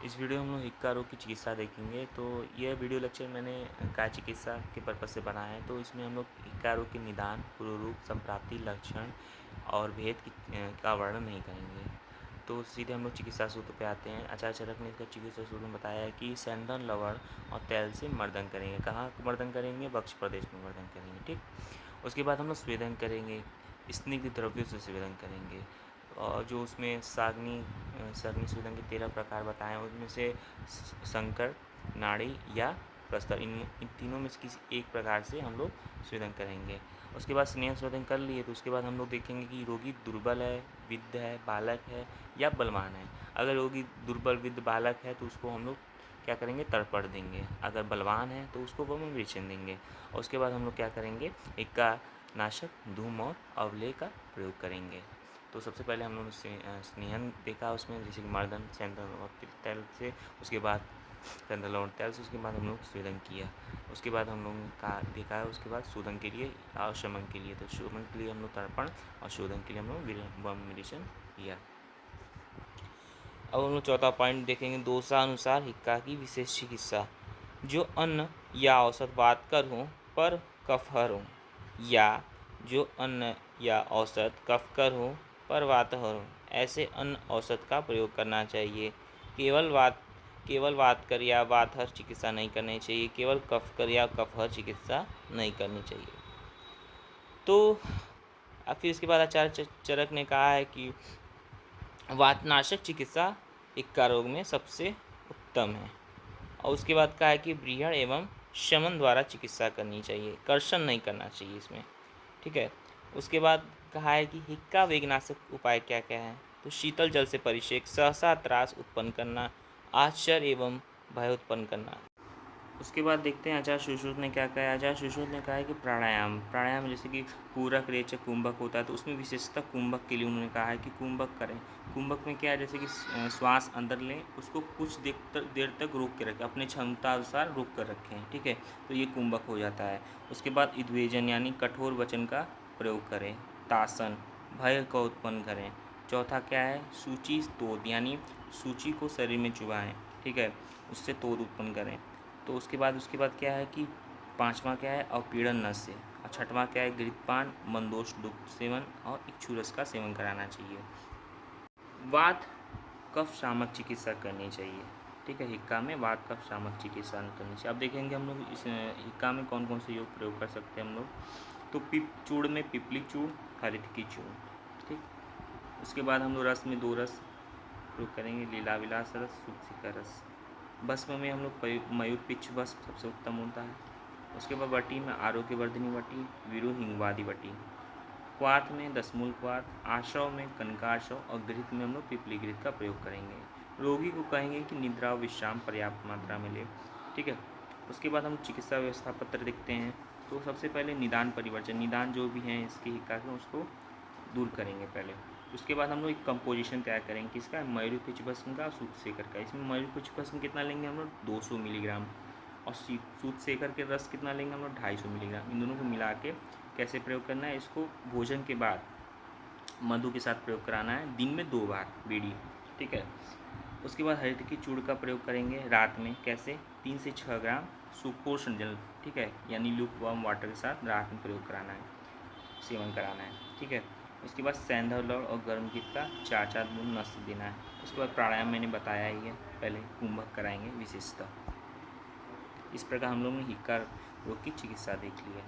इस वीडियो में हम लोग हिक्का रोग की चिकित्सा देखेंगे। तो यह वीडियो लेक्चर मैंने काय चिकित्सा के पर्पज़ से बनाया है। तो इसमें हम लोग हिक्का रोग के निदान, पूर्व रूप, संप्राप्ति, लक्षण और भेद का वर्णन नहीं करेंगे। तो सीधे हम लोग चिकित्सा सूत्र पे आते हैं। आचार्य चरक ने इसका चिकित्सा सूत्र में बताया है कि सेंधन, लवण और तेल से मर्दन करेंगे। कहाँ मर्दन करेंगे? वक्ष प्रदेश में मर्दन करेंगे। ठीक। उसके बाद हम लोग स्वेदन करेंगे, स्निग्ध द्रव्यों से स्वेदन करेंगे। और जो उसमें साग्नि स्वेदन के 13 प्रकार बताए हैं, उनमें से संकर, नाड़ी या प्रस्तर, इन तीनों में से किसी एक प्रकार से हम लोग स्वेदन करेंगे। उसके बाद स्नेह स्वेदन कर लिए तो उसके बाद हम लोग देखेंगे कि रोगी दुर्बल है, वृद्ध है, बालक है या बलवान है। अगर रोगी दुर्बल, वृद्ध, बालक है तो उसको हम लोग क्या करेंगे? तर्पण देंगे। अगर बलवान है तो उसको वमन देंगे। और उसके बाद हम लोग क्या करेंगे? हिक्का नाशक, धूम और अवलेह का प्रयोग करेंगे। तो सबसे पहले हम लोगों ने स्नेहन देखा, उसमें जैसे कि मर्दन, सेंधन और तेल से, उसके बाद सेंधन और तेल से, उसके बाद हम लोग स्वेदन किया। उसके बाद हम लोगों का देखा है, उसके बाद शोधन के लिए और शमन के लिए, तो शमन के लिए हम लोग तर्पण और शोधन के लिए हम लोग वमन किया। अब हम लोग चौथा पॉइंट देखेंगे, दोषानुसार हिक्का की विशेष चिकित्सा। जो अन्न या औषध वातकर हो पर कफहर हो, या जो अन्न या औषध कफकर हो पर वातहर हो, ऐसे अन्न औषध का प्रयोग करना चाहिए। केवल वातकर या वातहर चिकित्सा नहीं करनी चाहिए, केवल कफकर या कफहर चिकित्सा नहीं करनी चाहिए। तो फिर इसके बाद आचार्य चरक ने कहा है कि वातनाशक चिकित्सा हिक्का रोग में सबसे उत्तम है। और उसके बाद कहा है कि व्रीहण एवं शमन द्वारा चिकित्सा करनी चाहिए, कर्षण नहीं करना चाहिए इसमें। ठीक है। उसके बाद कहा है कि हिक्का वेगनाशक उपाय क्या क्या है? तो शीतल जल से परिषेक, सहसा त्रास उत्पन्न करना, आश्चर्य एवं भय उत्पन्न करना। उसके बाद देखते हैं आचार्य सुश्रुत ने क्या कहा है। आचार्य सुश्रुत ने कहा है कि प्राणायाम जैसे कि पूरक, रेचक, कुंभक होता है, तो उसमें विशेषतः कुंभक के लिए उन्होंने कहा है कि कुंभक करें। कुंभक में क्या है, जैसे कि श्वास अंदर लें, उसको कुछ देर तक रोक के रखें, अपनी क्षमता अनुसार रोक कर रखें। ठीक है, तो ये कुंभक हो जाता है। उसके बाद इद्वेजन यानी कठोर वचन का प्रयोग करें। तासन, भय को उत्पन्न करें। चौथा क्या है? सूची तोद यानी सूची को शरीर में चुभाएं। ठीक है, उससे तोद उत्पन्न करें। तो उसके बाद क्या है कि पांचवा क्या है? अवपीड़न नस से। और छठवां क्या है? घृतपान, मंदोष दुग्ध सेवन और इक्षुरस का सेवन कराना चाहिए। वात कफ शामक चिकित्सा करनी चाहिए। ठीक है, हिक्का में वात कफ शामक चिकित्सा करनी चाहिए। अब देखेंगे हम लोग इस हिक्का में कौन कौन से योग प्रयोग कर सकते हैं हम लोग। तो चूर्ण में पिपली चूर्ण, हरितकी चूर्ण। ठीक। उसके बाद हम लोग रस में 2 रस प्रयोग करेंगे, लीला विलास रस, सुप्सिका रस। भस्म में हम लोग मयूर पिच्छ भस्म सबसे उत्तम होता है। उसके बाद वटी में आरोग्यवर्धिनी वटी, वीरू हिंगवादी वटी। क्वाथ में दशमूल क्वाथ, आशव में कनकाशव और घृत में हम लोग पिपली घृत का प्रयोग करेंगे। रोगी को कहेंगे कि निद्रा और विश्राम पर्याप्त मात्रा में ले। ठीक है। उसके बाद हम चिकित्सा व्यवस्था पत्र देखते हैं। तो सबसे पहले निदान परिवर्जन, निदान जो भी हैं इसके हिक्का के, उसको दूर करेंगे पहले। उसके बाद हम लोग एक कंपोजिशन तैयार करेंगे, किसका? मयूर पिच्छ भस्म का, सूतसेकर का। इसमें मयूर पिच्छ भस्म कितना लेंगे हम लोग? 200 मिलीग्राम। और सूतसेकर के रस कितना लेंगे हम लोग? 250 मिलीग्राम। इन दोनों को मिला के कैसे प्रयोग करना है? इसको भोजन के बाद मधु के साथ प्रयोग कराना है, दिन में 2 बार बीड़ी। ठीक है। उसके बाद हरित की चूर्ण का प्रयोग करेंगे रात में। कैसे? 3 से 6 ग्राम सुपोषण जल, ठीक है, यानी लूक वार्म वाटर के साथ रात में प्रयोग कराना है, सेवन कराना है। ठीक है। उसके बाद सेंधव लौड़ और गर्म कीट का 4-4 बूंद नश्य देना है। उसके बाद प्राणायाम मैंने बताया ही है, पहले कुंभक कराएंगे विशेषतः। इस प्रकार हम लोग ने हिक्का रोग की चिकित्सा देख ली है।